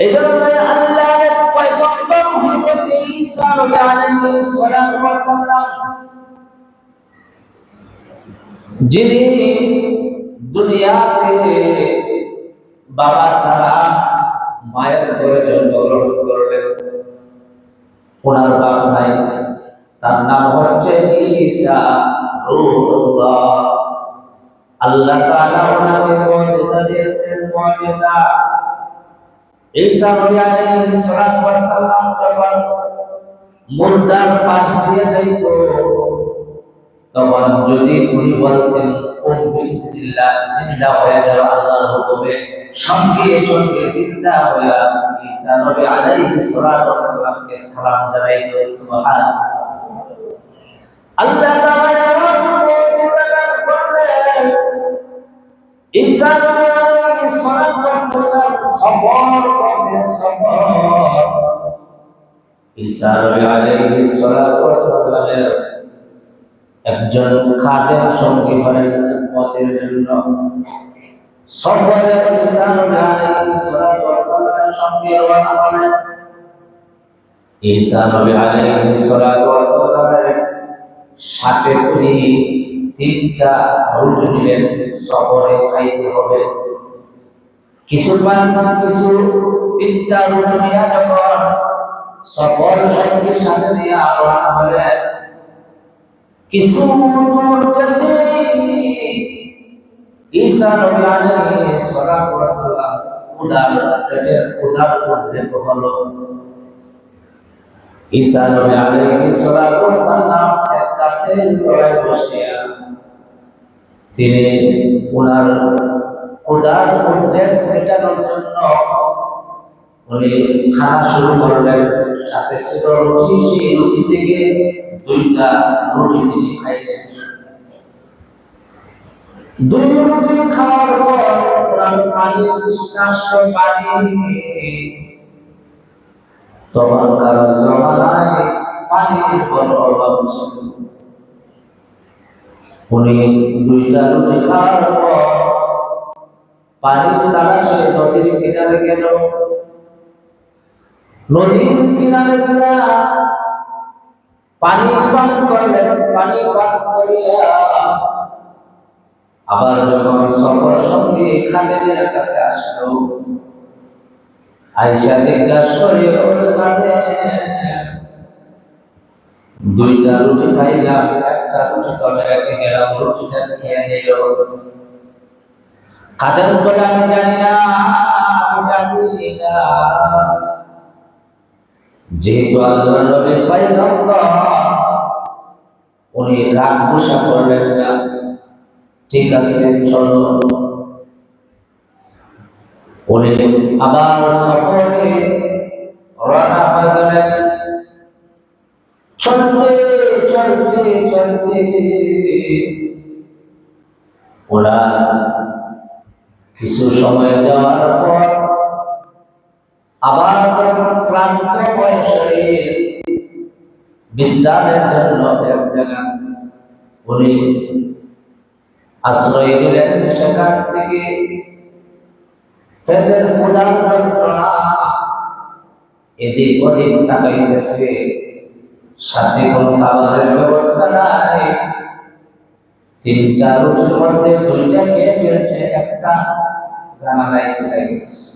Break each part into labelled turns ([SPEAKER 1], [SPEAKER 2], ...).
[SPEAKER 1] এজন্য আল্লাহর পয়গম্বর হযরত ঈসা আলাইহিস সালাতু ওয়াস সালাম যিনি দুনিয়াতে বাবা ছাড়া মায়ের ঘরে জন্মগ্রহণ করলেন, ওনার বাপ নাই, তার নাম হচ্ছে ঈসা রূহুল্লাহ। আল্লাহ তাআলা ওনাকে মুজিজা দিয়েছেন, মুজিজা। ঈসা আলাইহিস সালাতু ওয়াস সালাম যখন মুর্দার পাশ দিয়ে যাইত, তখন যদি উনি বলতেন কোন বিসমিল্লাহ, জিন্দা হয়ে যাও আল্লাহর হুকুমে, সঙ্গে সঙ্গে জিন্দা হয়ে ঈসা নবী আলাইহিস সালাতু ওয়াস সালামকে সালাম জানাইত। সুবহানাল্লাহ। আল্লাহ তাআলা মুজিজা দান করলেন। ঈসা নবী আলাইহিস সালাতু ওয়াস সালাম সবর করলেন, সবর। ঈসা নবী আলাইহিস সালাতু ওয়াস সালামের একজন খাদেম সঙ্গী করেন খিদমতের জন্য। সফরে ঈসা নবী আলাইহিস সালাতু ওয়াস সালামের সঙ্গে রওনা হলেন। ঈসা নবী আলাইহিস সালাতু ওয়াস সালামের সাথে উনি 3টা রুটি নিলেন, সফরে খাইতে হবে। কিছু 3টা রুটি নিয়ে যখন সফর সঙ্গী সাথে নিয়ে রওনা হলেন, কিছু দূর যেতে ঈসা নবী আলাইহিস সালাতু ওয়াস সালাম উদার উদ্রেক হলো। ঈসা নবী আলাইহিস সালাতু ওয়াস সালাম এক গাছের তলায় বসিয়া তিনি উনার উদার উদ্রেক মেটানোর জন্য উনি খানা শুরু করলেন। সাথে ছিল রুটি, সেই রুটি থেকে 2টা রুটি তিনি খাইলেন। 2 রুটি খাওয়ার পর ওনার পানি নিষ্কাশ পানি, তখনকার জমানায় পানির বড় অভাব ছিল। উনি 2টা রুটি খাওয়ার পর পানির তালাশে নদীর কিনারে গেল। নদীর কিনারে গিয়া পানি পান করলেন। পানি পান করিয়া আবার যখন সফর সঙ্গে খাদেমের কাছে আসলো, আয়েশা জিজ্ঞাসা করে, ওরে খাদেম, 2টা রুটি খাইলাম, একটা রুটি তবে রেখে গেলাম, রুটিটা খেয়ে নিল। খাদেম বলে, আমি জানি না, যেহেতু আল্লাহর নবীর পয়গম্বর, উনি রাগ গোসা করলেন না। ঠিক আছে, চলো। উনি আবার সফরে রওনা হয়ে গেলেন। চলতে চলতে চলতে ওরা কিছু সময় যাওয়ার পর আবার ক্লান্ত বয়সে বিশ্রামের জন্য এক জায়গা উনি আশ্রয় দিলেন। সেখান থেকে ফেরের উদার যন্ত্রণা এদিক ওদিক তাকাইতেছে, সাথে কোনো খাবারের ব্যবস্থা নাই। 3টা রুটির মধ্যে 2টা খেয়ে ফেলছে, একটা জানা নাই কোথায় গেছে।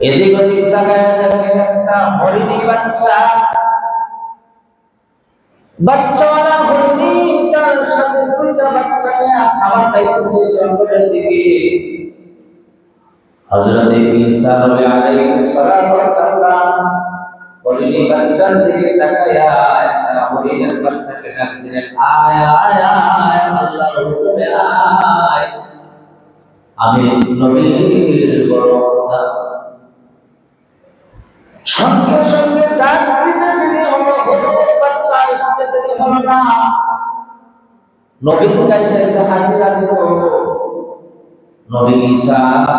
[SPEAKER 1] এদিক ওদিক তাকায় দেখে একটা হরিণী বাচ্চাওয়ালা হরিণী তার সাথে 2টা বাচ্চা নিয়ে খাবার খাইতেছে জঙ্গলের দিকে। হযরত ঈসা নবী আলাইহিস সালাতু ওয়াস সালাম হরিণী বাচ্চার দিকে তাকায়া একটা হরিণের বাচ্চাকে ডাক দিলেন, আয় আয় আয়, আল্লাহর হুকুমে আয়, আমি নবীর বড় খোদা। সঙ্গে সঙ্গে ডাক দিতে দেরি হলো, হরিণের বাচ্চা আসতে দেরি হলো না, নবীর কাছে হাজিরা দিল। নবী ঈসা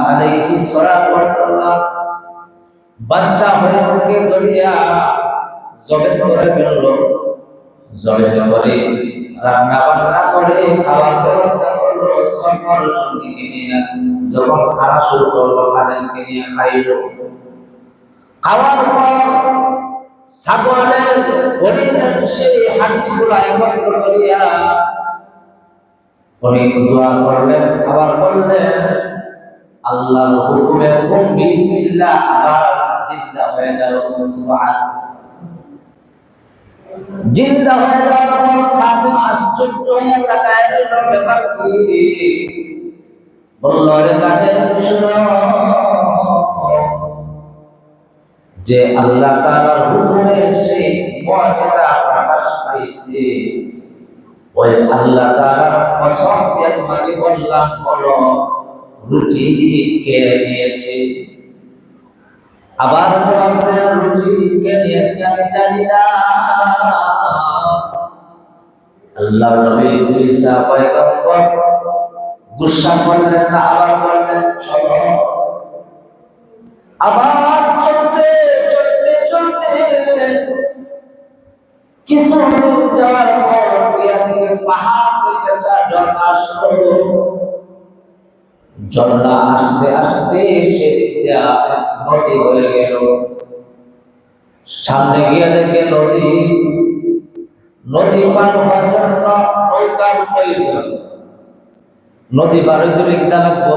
[SPEAKER 1] আলাইহিস সালাতু ওয়াস সালাম বাচ্চা হরিণকে ধরিয়া জবে করে ফেলল। জবে করে রান্না বান্না করে খাওয়ার ব্যবস্থা করল। করলো সফর সঙ্গীকে নিয়ে, যখন খাওয়া শুরু করলো খাদেমকে নিয়ে খাইলো। খাওয়ার পর ছাগলের হরিণের সেই হাড্ডিগুলো একত্র করিয়া উনি দোয়া করলেন, আবার বললেন আল্লাহর হুকুমে কুম বিসমিল্লাহ, আবার জিন্দা হয়ে যাও। সুবহানাল্লাহ। জিন্দা হয়ে যাওয়ার পর খাদেম আশ্চর্য হয়ে তাকায় রইল, ব্যাপার কি? বলল, রে খাদেম শুনো, যে আল্লাহ তাআলার হুকুমে সেই মুআজিজা প্রকাশ পাইছে, ওই আল্লাহ তাআলার কসম দিয়ে তোমাকে বললাম, বলো রুটি খেয়ে নিয়েছে। আবার বললেন, রুটি খেয়ে নিয়েছে আমি জানি না। আল্লাহর নবী ঈসা পয়গম্বর গুসা করলেন না, আবার বললেন চলো। আবার চলতে চলতে চলতে কিছু যাওয়ার পর গিয়া থেকে পাহাড় থেকে একটা ঝর্ণা আসলো। ঝর্ণা আসতে আসতে সেদিক দিয়া নদী হয়ে গেল। সামনে গিয়ে দেখে নদী, নদী পার হওয়ার জন্য নৌকার প্রয়োজন। নদী পার হইতে কিতা লাগবো?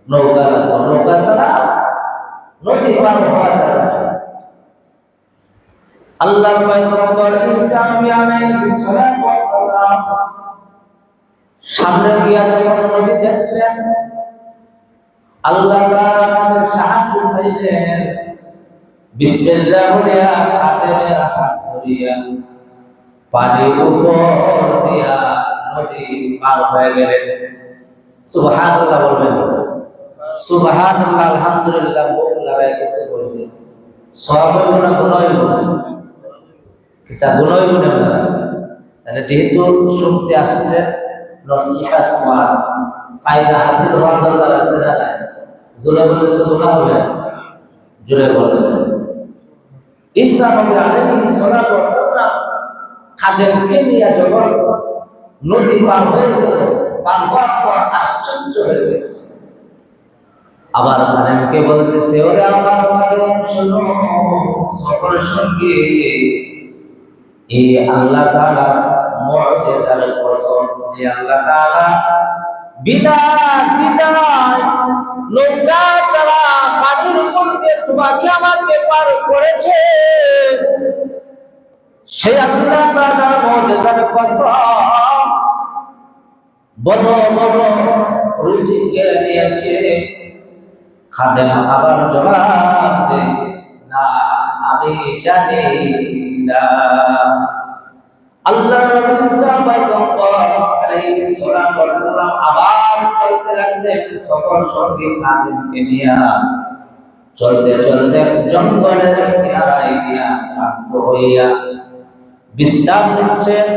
[SPEAKER 1] নৌকা লাগবো। নৌকা ছাড়া নদী পার হওয়া যাবে না। আল্লাহর পয়গম্বর ঈসা আলাইহিস সালাতু ওয়াস সালাম সামনে গিয়া যখন নদী দেখলেন, আল্লাহ তাআলা তাদের সাহায্য চাইলেন। বিসমিল্লাহ বলিয়া খাদেমের হাত ধরিয়া পানির উপর দিয়া নদী পার হয়ে গেলেন। সুবহানাল্লাহ বলবেন। সুবহানাল্লাহ, আলহামদুলিল্লাহ বল লাগায় কিছু বলবেন। সওয়াব হইব না গুনাহ হইব? কিতা গুনাহ হইব না? তাহলে যেহেতু শুনতে আসছে নসিহত ওয়াজ, ফায়দা হাসিল হওয়ার দরকার আছে না? জোরে বললে তো গুনাহ হবে। জোরে বলবেন। ঈসা আলাইহিস সালাতু ওয়াস সালাম খাদেমকে নিয়ে যখন নদী পার হয়ে গেল, পার হওয়ার পর আশ্চর্য হয়ে গেছে। আবার খাদেমকে বলতেছে, ওরে আমার খাদেম শোনো, সকল সঙ্গে এই আল্লাহ তাআলা মুআজিজার কসম, যে আল্লাহ তাআলা বিদায় বিদায় নৌকা চালা পানির উপর দিয়ে তোমাকে আমাকে পার করেছে, সেই আল্লাহ তাআলার মুআজিজার কসম, বড় বড় রুটি খেয়ে নিয়েছে। খাদেম আবার জবাব দেয়, না আমি জানি না। আল্লাহর নবী ঈসা পয়গম্বর আলাইহিস সালাতু ওয়াস সালাম আবার চলতে লাগলেন সকল সঙ্গী খাদেমকে নিয়ে। চলতে চলতে জঙ্গলের কিনারায় গিয়া ক্লান্ত হইয়া বিশ্রাম নিচ্ছেন।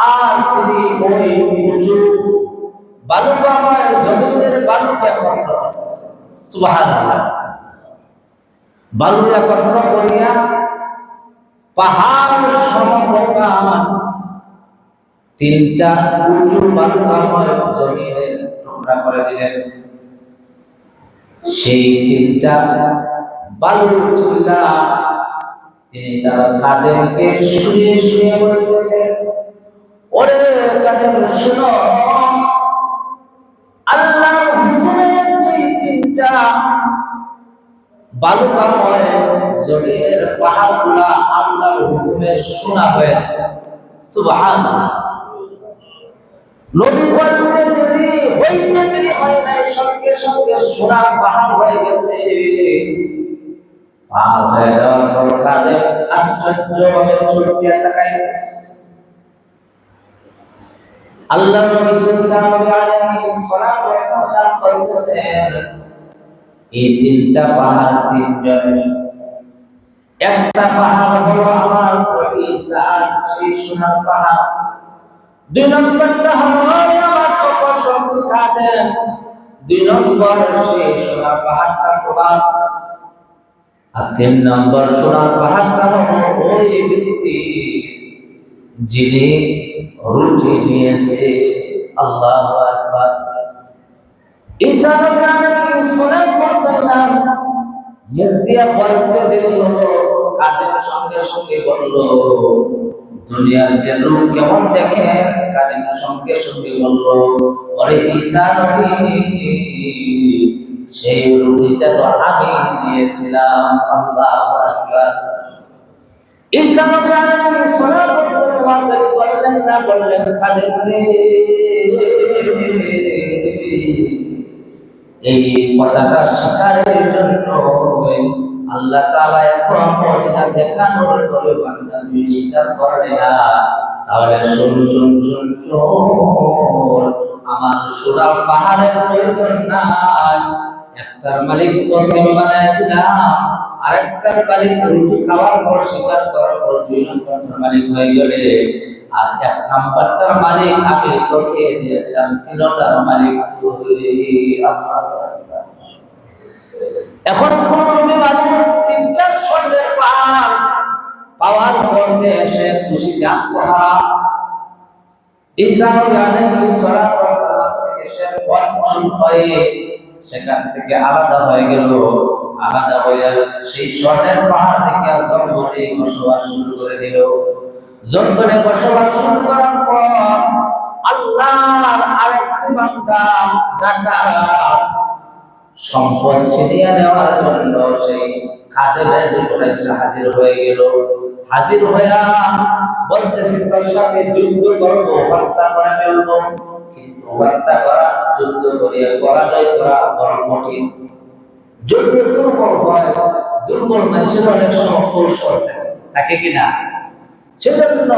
[SPEAKER 1] আর তিনি ওই উঁচু বালুকাময় জমিনের বালুকে একত্র করতেছেন। সুবহানাল্লাহ। বালু একত্র করিয়া পাহাড় সমপরিমাণ তিনটা উঁচু বালুকাময় জমিনের টুকরা করে দিলেন। সেই তিনটা বালুর টুকরা তিনি তার খাদেমকে শুয়ে শুয়ে বলতেছেন, ওরে খাদেম শুনো, আল্লাহর হুকুমে তুই তিনটা বালুকাময় জমিনের পাহাড়গুলা আল্লাহর হুকুমে সোনা হয়ে যায়। সুবহানাল্লাহ। নবী বলতে দেরি হয় নাই, সঙ্গে সঙ্গে সোনার পাহাড় হয়ে গেছে। পাহাড় হয়ে যাওয়ার পর খাদেম আশ্চর্যভাবে চোখ দিয়ে তাকায় গেছে। আল্লাহ নবী ঈসা আলাইহিস সালাতু ওয়াস সালাম বলতেছেন, এই তিনটা পাহাড় তিনজনের। একটা পাহাড় হলো আমার নবী ঈসা, সেই সোনার পাহাড়। দুই নম্বরটা হলো আমার সকল সঙ্গী খাদেম। দুই নম্বর সেই সোনার পাহাড়টা তোমার। আর তিন নম্বর সোনার পাহাড়টা হলো ওই ব্যক্তি যিনি রুটি নিয়েছে। আল্লাহু আকবার। ঈসা আলাইহিস সালাম মুখ দিয়া বলতে দেরি হলো, কাদের সঙ্গে সঙ্গে বলল, দুনিয়ার যে রূপ কেমন দেখে, কাদের সঙ্গে সঙ্গে বলল, ওরে ঈসা নবী, সেই রূপটা তো আমি দিয়েছিলাম। আল্লাহু আকবার। ঈসা আলাইহিস সালাম বললেন না, বললেন কাদের রে, এই কথাটা স্বীকারের জন্য আল্লাহ তাআলা এত মুজিজা দেখানোর পরে বান্দা দুই স্বীকার করে না, তাহলে শুন শুন শুন শুন, আমার সূরা পাহাড়ের প্রয়োজন নাই। একটার মালিক তোকে আমি বানায় দিলাম, আরেকটার মালিক রুটি খাওয়ার পর স্বীকার করার পর দুই নম্বরটার মালিক হয়ে গেলে, আর এক নম্বরটার মালিক আমি তোকে দিয়ে দিলাম, তিনটার মালিক তুই। আল্লাহ এখন কোন নবী মানুষ তিনটা স্বর্ণের পাহাড় পাওয়ার পরে এসে খুশি গান করা, ঈসা আলাইহিস সালাম থেকে সে পঞ্চম হয়ে সেখান থেকে আলাদা হয়ে গেল। আলাদা হয়ে সেই স্বর্ণের পাহাড় থেকে জঙ্গলে বসবাস শুরু করে দিল। জঙ্গলে বসবাস শুরু করার পর আল্লাহর আরেকটি বান্দা ডাকাত সম্পদ ছিনিয়ে নেওয়ার জন্য সেই খাদেমের ভিতরে হাজির হয়ে গেল। হাজির হইয়া বলতেছে, তোর সাথে যুদ্ধ করবো, হত্যা করে ফেলবো। কিন্তু হত্যা করা, যুদ্ধ করিয়া পরাজয় করা বড় কঠিন। যুদ্ধ দুর্বল হয়, দুর্বল মানুষের অনেক সময় কৌশল থাকে কিনা, সেজন্য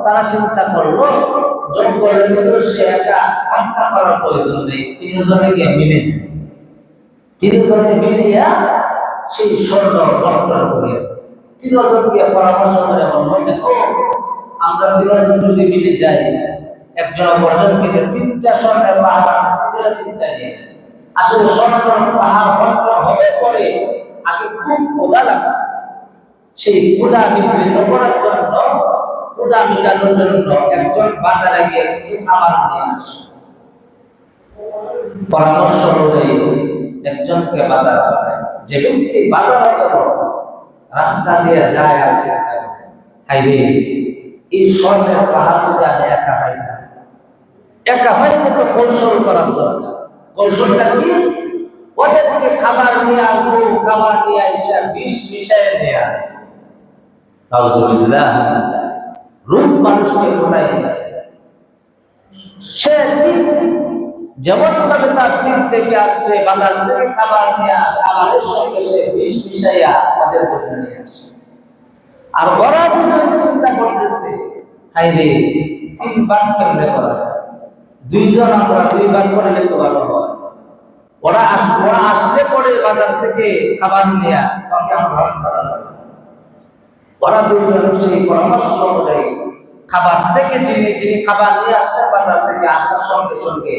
[SPEAKER 1] তারা চিন্তা করলো জঙ্গলের ভিতরে সে একা হত্যা করার প্রয়োজন নেই, তিনজনে গিয়ে মিলে যায়। তিনজনে মিলিয়া সেই স্বর্ণ বন্টন করিয়া, তিনজনকে পরামর্শ করে বলল, দেখো আমরা তিনজন যদি মিলে যাই, একজন অপরজন থেকে তিনটা স্বর্ণের পাহাড় আছে, তিনটা নিয়ে আসলে স্বর্ণের পাহাড় বন্টন হবে পরে, আগে খুব ক্ষুধা লাগছে, সেই ক্ষুধা বিপরীত করার জন্য, ক্ষুধা মেটানোর জন্য একজন বাজারে গিয়ে কিছু খাবার নিয়ে আসে। পরামর্শ অনুযায়ী একজনকে বাজার পাঠায়। যে ব্যক্তি বাজারে গেল, রাস্তা দিয়ে যায় আর চিন্তা করে, হাইরে এই স্বর্ণের পাহাড় যদি আমি একা পাই না, একা পাইলে তো কৌশল করার দরকার। কৌশলটা কি? ওদেরকে খাবার নিয়ে আসবো, খাবার নিয়ে এসে বিষ মিশাই দেয়া। আউযুবিল্লাহ। রূপ মানুষকে কোথায় নিয়ে সে যেমন ভাবে তার দিক থেকে আসছে, বাজার থেকে খাবার নিয়ে খাবারের সঙ্গে সে বিষ মিশাইয়া তাদের জন্য নিয়ে আসে। আর ওরা চিন্তা করতেছে, হাইরে 3 ভাগ কেমনে করা যায়, 2 জন আমরা 2 ভাগ করলে তো ভালো হয়। ওরা আসলে পরে বাজার থেকে খাবার নিয়ে তাকে আমরা করা হয়। ওরা 2 জন সেই পরামর্শ অনুযায়ী খাবার থেকে যিনি খাবার নিয়ে আসছে, বাজার থেকে আসার সঙ্গে সঙ্গে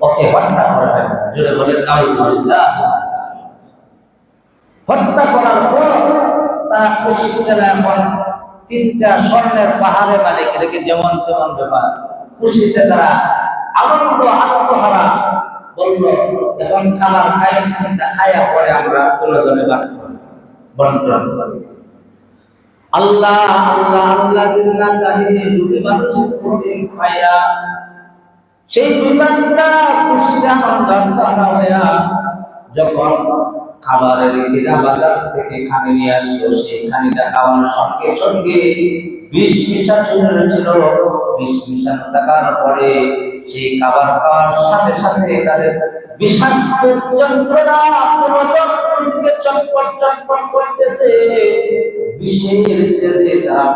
[SPEAKER 1] ওকে হত্যা করবেন। যদি বলেন নাউযুবিল্লাহ। হত্যা করার পর তারা খুশি চলে, এখন 3টা স্বর্ণের পাহাড়ে মালিক রেখে যেমন তেমন ব্যাপার, খুশিতে তারা আনন্দ আত্মহারা বলল, এখন খাবার খাইছি, খাইয়া পরে আমরা প্রয়োজনে বন্টন করি। আল্লাহ আল্লাহ আল্লাহ দিল্লাহ কাহিনী দুটি মানুষের প্রতি পাইয়া সেই 2 বান্দা খুশিতে আনন্দ হইয়া যখন খাবারের কিনা বাজার থেকে খানি নিয়ে আসলো, সেই খানিটা খাওয়ার সঙ্গে সঙ্গে বিষ মিশানো ছিল। বিষ মিশানো থাকার পরে সেই খাবার খাওয়ার সাথে সাথে তাদের বিষাক্ত যন্ত্রণা চটপট চটপট করতেছে। বিষের তেজে তারা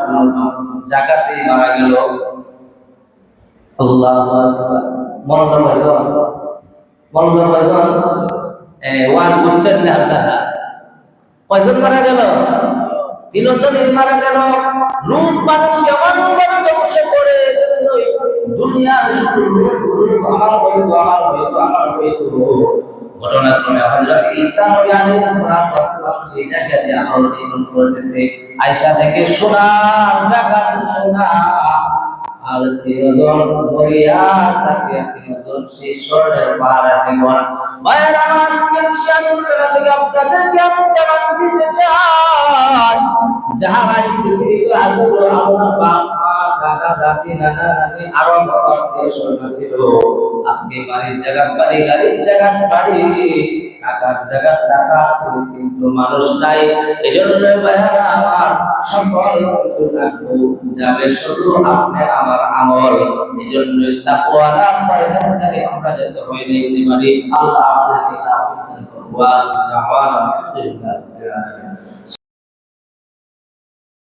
[SPEAKER 1] জায়গাতে মারা গেল। আল্লাহু আকবার। মরণ বয়জন ওয়ান করছেন না আপনারা, কয়জন মারা গেল? 3 জনই মারা গেল। লুট মানুষ কেমন ভাবে ধ্বংস করে দুনিয়ার আমার ঘটনাক্রমে হযরত ঈসা আলাইহিস সালাম সেই জায়গাতে আলোচনা করতেছে। আয়েশা থেকে শোনা জায়গা শোনা আর তিনজন মরিয়া সাকিয়া তিনজন সেই স্বর্ণের পাহাড় নিগণ মায়ের আজকে শানুর থেকে আপনাদেরকে আমি জানান দিতে চাই যারা এই পৃথিবীতে আসলো আমার বাপ মা দাদা দাদি নানা নানি আরো আত্মীয় স্বজন ছিল আজকে বাড়ির জায়গা বাড়ি গাড়ির জায়গা বাড়ি টাকার জায়গা টাকা আছে কিন্তু মানুষ নাই এজন্য ভাইরা আমার সকল কিছু থাকবো যাবে শুধু আপনি আমার আমল এজন্য তাকওয়ালা পরহেজগারি আমরা যাতে হয়ে যেতে পারি আল্লাহ আমাদেরকে তৌফিক দান করুন ওয়া দাওয়ানা আলহামদুলিল্লাহ